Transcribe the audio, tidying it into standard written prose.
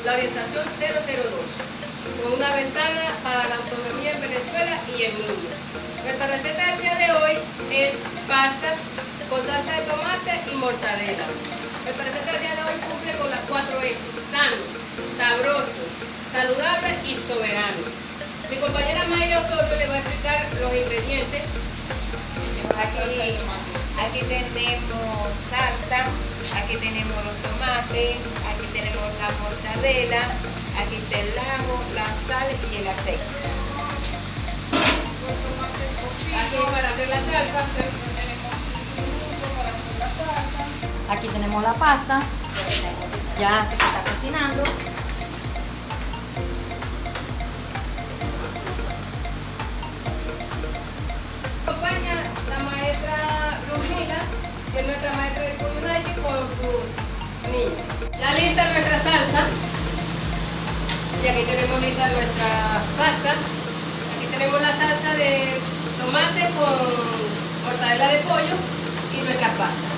la orientación 002, con una ventana para la autonomía en Venezuela y en niños. Nuestra receta del día de hoy es pasta con salsa de tomate y mortadela. Nuestra receta del día de hoy cumple con las 4 S: sano, sabroso, saludable y soberano. Mi compañera Mayra Osorio le va a explicar los ingredientes. Aquí tenemos salsa, aquí tenemos los tomates, aquí tenemos la mortadela, aquí está el ajo, la sal y el aceite. Aquí para hacer la salsa. Aquí tenemos la pasta, ya que se está cocinando. Acompaña la maestra Luzmila, que es nuestra maestra de School United, con sus niños. Ya lista nuestra salsa, y aquí tenemos lista nuestra pasta. Aquí tenemos la salsa de tomate con mortadela de pollo y nuestra pasta.